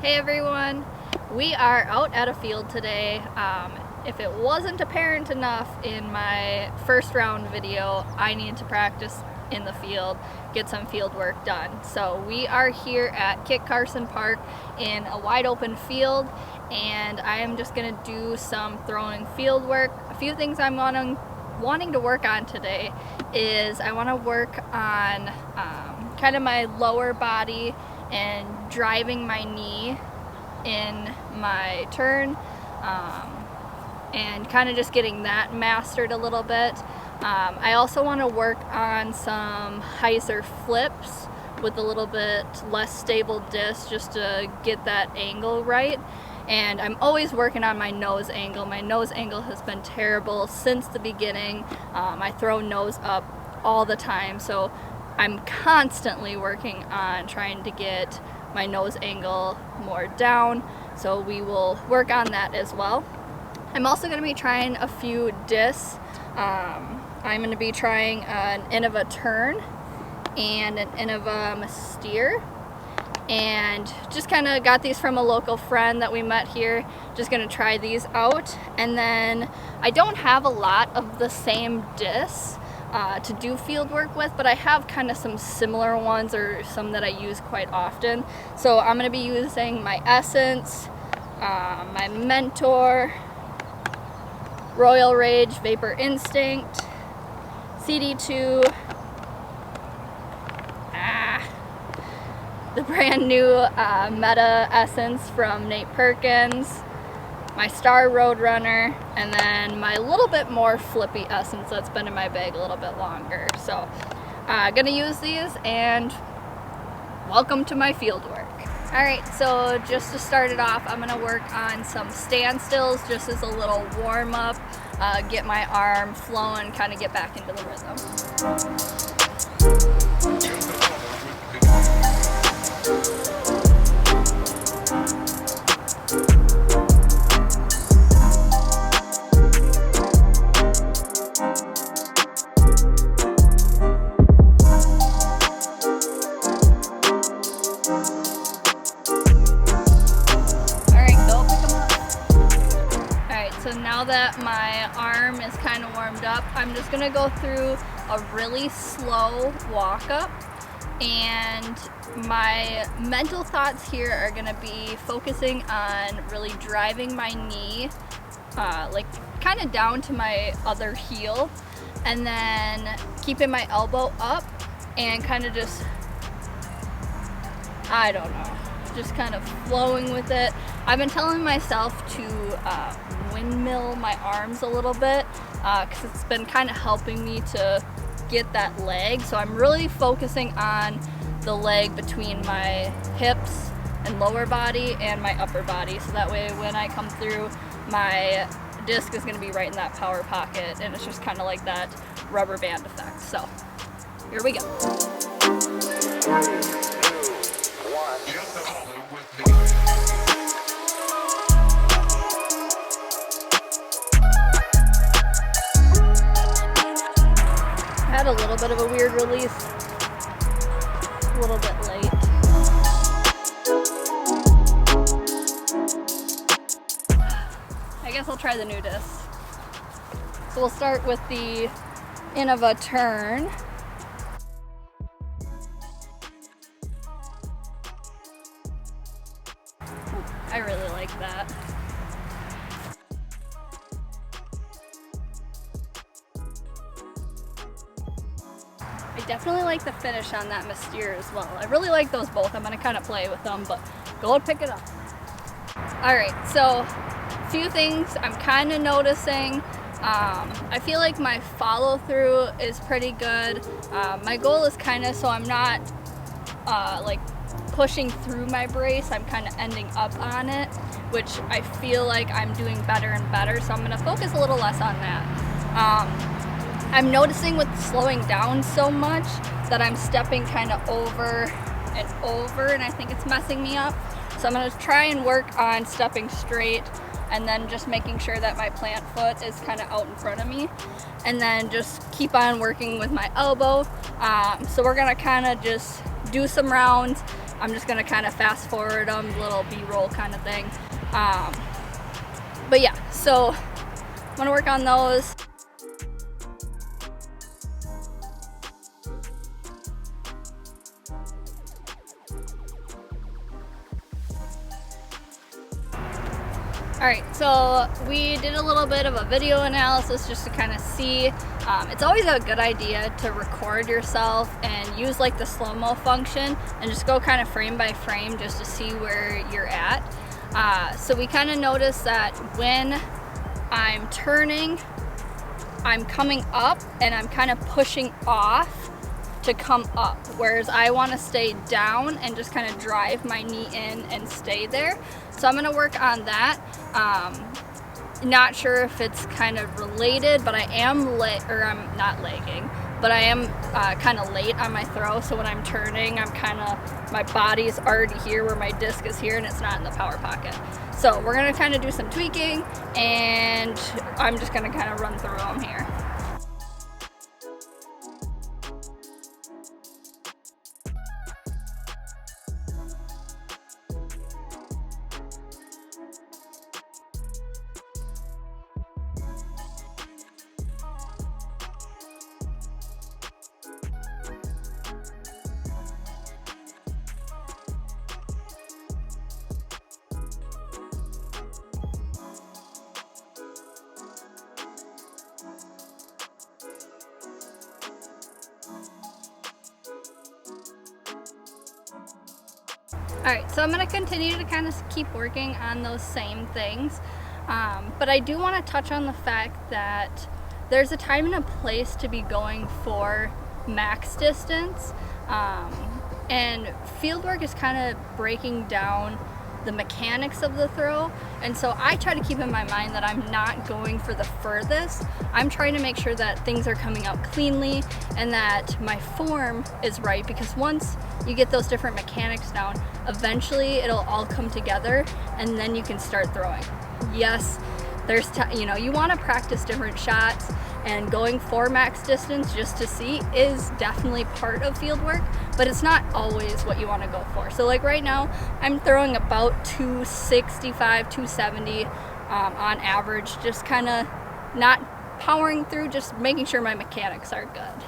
Hey everyone, we are out at a field today. If it wasn't apparent enough in my first round video, I need to practice in the field, get some field work done. So we are here at Kit Carson Park in a wide open field, and I am just going to do some throwing field work. A few things I'm wanting to work on today is I want to work on kind of my lower body and driving my knee in my turn, and kind of just getting that mastered a little bit. I also want to work on some hyzer flips with a little bit less stable disc just to get that angle right. And I'm always working on my nose angle. My nose angle has been terrible since the beginning. I throw nose up all the time, so I'm constantly working on trying to get my nose angle more down, so we will work on that as well. I'm also going to be trying a few discs. I'm going to be trying an Innova Turn and an Innova Mystere, and just kind of got these from a local friend that we met here. Just going to try these out, and then I don't have a lot of the same discs to do field work with, but I have kind of some similar ones or some that I use quite often. So I'm going to be using my Essence, my Mentor, Royal Rage Vapor Instinct, CD2, the brand new Meta Essence from Nate Perkins, my Star Roadrunner, and then my little bit more flippy Essence that's been in my bag a little bit longer. So gonna use these, and welcome to my field work. Alright, so just to start it off, I'm gonna work on some standstills just as a little warm up, get my arm flowing, kind of get back into the rhythm. So now that my arm is kind of warmed up, I'm just gonna go through a really slow walk up, and my mental thoughts here are gonna be focusing on really driving my knee like kind of down to my other heel, and then keeping my elbow up and kind of just, I don't know, just kind of flowing with it. I've been telling myself to windmill my arms a little bit because it's been kind of helping me to get that leg. So I'm really focusing on the leg between my hips and lower body and my upper body, so that way when I come through, my disc is going to be right in that power pocket, and it's just kind of like that rubber band effect. So here we go. Had a little bit of a weird release, a little bit late. I guess I'll try the new disc. So we'll start with the Innova Turn. I really like that. I definitely like the finish on that Mystere as well. I really like those both. I'm gonna kind of play with them, but go and pick it up. Alright, so a few things I'm kind of noticing. I feel like my follow through is pretty good. My goal is kind of so I'm not like pushing through my brace, I'm kind of ending up on it, which I feel like I'm doing better and better, so I'm going to focus a little less on that. I'm noticing with slowing down so much that I'm stepping kind of over and over, and I think it's messing me up. So I'm going to try and work on stepping straight, and then just making sure that my plant foot is kind of out in front of me, and then just keep on working with my elbow. So we're going to kind of just do some rounds, I'm just gonna kind of fast forward them, little B-roll kind of thing. But yeah, so I'm gonna work on those. Alright, so we did a little bit of a video analysis just to kind of see. It's always a good idea to record yourself and use like the slow-mo function and just go kind of frame by frame just to see where you're at. So we kind of noticed that when I'm turning, I'm coming up and I'm kind of pushing off to come up, whereas I want to stay down and just kind of drive my knee in and stay there. So I'm going to work on that. Not sure if it's kind of related, but I am I'm not lagging, but I am kind of late on my throw. So when I'm turning, my body's already here where my disc is here and it's not in the power pocket. So we're going to kind of do some tweaking, and I'm just going to kind of run through them here. Alright, so I'm going to continue to kind of keep working on those same things, but I do want to touch on the fact that there's a time and a place to be going for max distance, and fieldwork is kind of breaking down the mechanics of the throw, and so I try to keep in my mind that I'm not going for the furthest. I'm trying to make sure that things are coming out cleanly and that my form is right, because once you get those different mechanics down, eventually it'll all come together and then you can start throwing. Yes, there's you want to practice different shots, and going for max distance just to see is definitely part of field work, but it's not always what you want to go for. So like right now, I'm throwing about 265, 270 on average, just kind of not powering through, just making sure my mechanics are good.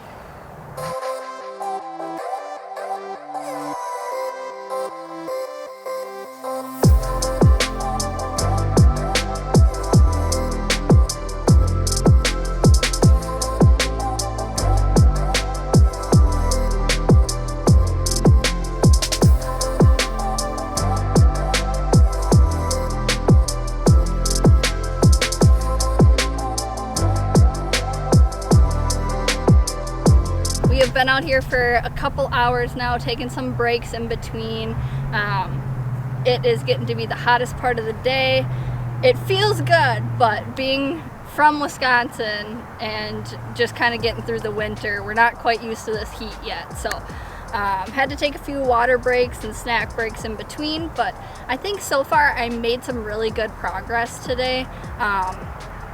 Been out here for a couple hours now, taking some breaks in between. It is getting to be the hottest part of the day. It feels good, but being from Wisconsin and just kind of getting through the winter, we're not quite used to this heat yet. So had to take a few water breaks and snack breaks in between, but I think so far I made some really good progress today.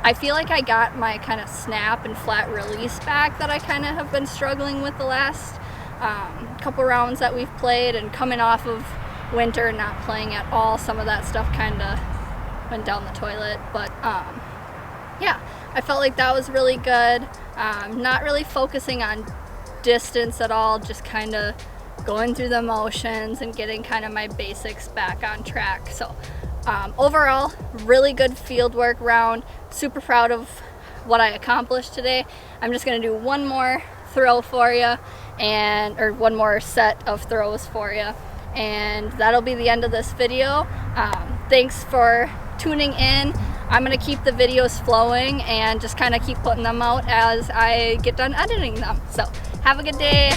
I feel like I got my kind of snap and flat release back that I kind of have been struggling with the last couple rounds that we've played, and coming off of winter and not playing at all, some of that stuff kind of went down the toilet. But yeah, I felt like that was really good. Not really focusing on distance at all, just kind of going through the motions and getting kind of my basics back on track. So overall, really good field work round. Super proud of what I accomplished today. I'm just going to do one more throw for you, or one more set of throws for you, and that'll be the end of this video. Thanks for tuning in. I'm going to keep the videos flowing and just kind of keep putting them out as I get done editing them. So have a good day.